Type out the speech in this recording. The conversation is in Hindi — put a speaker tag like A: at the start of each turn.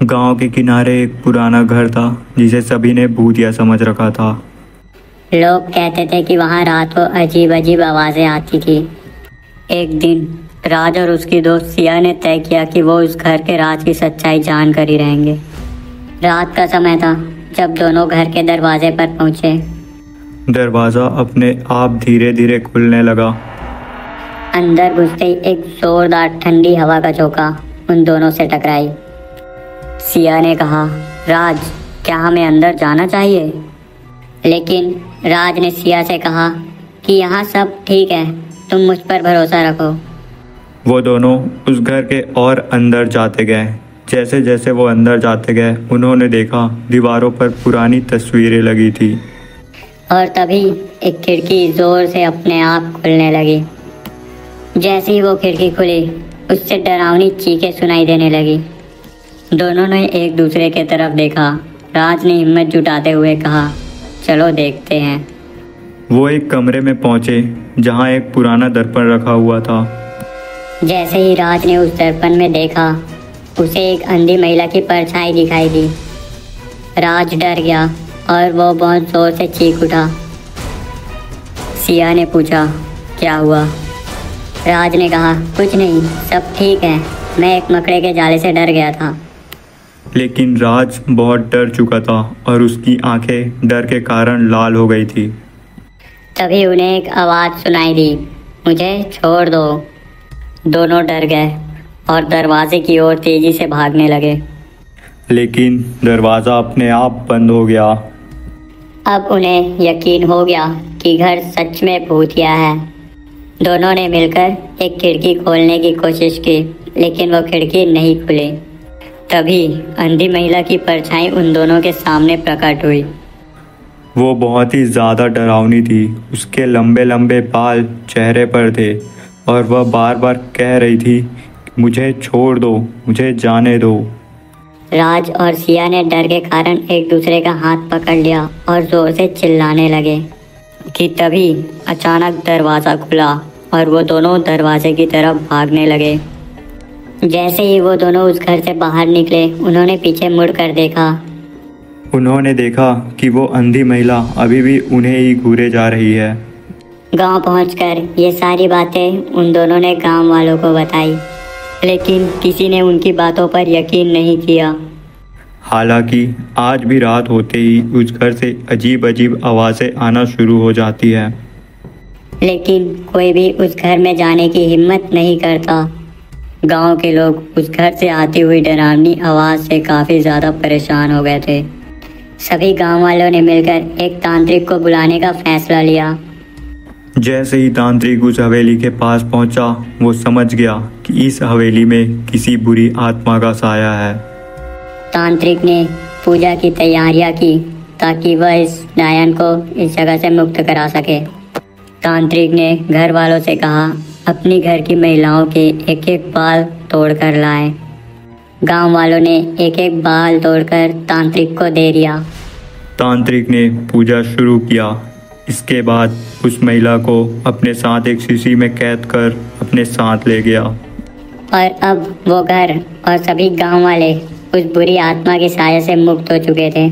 A: गांव के किनारे एक पुराना घर था जिसे सभी ने भूतिया समझ रखा था।
B: लोग कहते थे कि वहाँ रात को अजीब अजीब आवाज़ें आती थी। एक दिन राज और उसकी दोस्त सिया ने तय किया कि वो उस घर के राज की सच्चाई जान कर ही रहेंगे। रात का समय था जब दोनों घर के दरवाजे पर पहुंचे।
A: दरवाज़ा अपने आप धीरे धीरे खुलने लगा।
B: अंदर घुसते ही एक जोरदार ठंडी हवा का झोंका उन दोनों से टकराई। सिया ने कहा, राज, क्या हमें अंदर जाना चाहिए? लेकिन राज ने सिया से कहा कि यहाँ सब ठीक है, तुम मुझ पर भरोसा रखो।
A: वो दोनों उस घर के और अंदर जाते गए। जैसे जैसे वो अंदर जाते गए उन्होंने देखा दीवारों पर पुरानी तस्वीरें लगी थी।
B: और तभी एक खिड़की जोर से अपने आप खुलने लगी। जैसे ही वो खिड़की खुली उससे डरावनी चीखें सुनाई देने लगी। दोनों ने एक दूसरे के तरफ देखा। राज ने हिम्मत जुटाते हुए कहा, चलो देखते हैं।
A: वो एक कमरे में पहुंचे जहां एक पुराना दर्पण रखा हुआ था।
B: जैसे ही राज ने उस दर्पण में देखा उसे एक अंधी महिला की परछाई दिखाई दी। राज डर गया और वो बहुत जोर से चीख उठा। सिया ने पूछा, क्या हुआ? राज ने कहा, कुछ नहीं, सब ठीक है, मैं एक मकड़े के जाले से डर गया था।
A: लेकिन राज बहुत डर चुका था और उसकी आंखें डर के कारण लाल हो गई थी।
B: तभी उन्हें एक आवाज़ सुनाई दी, मुझे छोड़ दो। दोनों डर गए और दरवाजे की ओर तेजी से भागने लगे।
A: लेकिन दरवाज़ा अपने आप बंद हो गया।
B: अब उन्हें यकीन हो गया कि घर सच में भूतिया है। दोनों ने मिलकर एक खिड़की खोलने की कोशिश की, लेकिन वो खिड़की नहीं खुली। तभी अंधी महिला की परछाई उन दोनों के सामने प्रकट हुई।
A: वो बहुत ही ज़्यादा डरावनी थी। उसके लंबे लंबे बाल चेहरे पर थे और वह बार बार कह रही थी, मुझे छोड़ दो, मुझे जाने दो।
B: राज और सिया ने डर के कारण एक दूसरे का हाथ पकड़ लिया और जोर से चिल्लाने लगे कि तभी अचानक दरवाज़ा खुला और वो दोनों दरवाजे की तरफ भागने लगे। जैसे ही वो दोनों उस घर से बाहर निकले उन्होंने पीछे मुड़कर देखा।
A: उन्होंने देखा कि वो अंधी महिला अभी भी उन्हें ही घूरे जा रही है।
B: गांव पहुंचकर ये सारी बातें उन दोनों ने गांव वालों को बताई, लेकिन किसी ने उनकी बातों पर यकीन नहीं किया।
A: हालांकि आज भी रात होते ही उस घर से अजीब अजीब आवाज़ें आना शुरू हो जाती है,
B: लेकिन कोई भी उस घर में जाने की हिम्मत नहीं करता। गांव के लोग उस घर से आती हुई डरावनी आवाज़ से काफ़ी ज़्यादा परेशान हो गए थे। सभी गांव वालों ने मिलकर एक तांत्रिक को बुलाने का फैसला लिया।
A: जैसे ही तांत्रिक उस हवेली के पास पहुंचा, वो समझ गया कि इस हवेली में किसी बुरी आत्मा का साया है।
B: तांत्रिक ने पूजा की तैयारियां की ताकि वह इस डायन को इस जगह से मुक्त करा सके। तांत्रिक ने घर वालों से कहा, अपनी घर की महिलाओं के एक एक बाल तोड़कर लाएं। गांव वालों ने एक एक बाल तोड़कर तांत्रिक को दे दिया।
A: तांत्रिक ने पूजा शुरू किया। इसके बाद उस महिला को अपने साथ एक शीशी में कैद कर अपने साथ ले गया।
B: और अब वो घर और सभी गांव वाले उस बुरी आत्मा के साये से मुक्त हो चुके थे।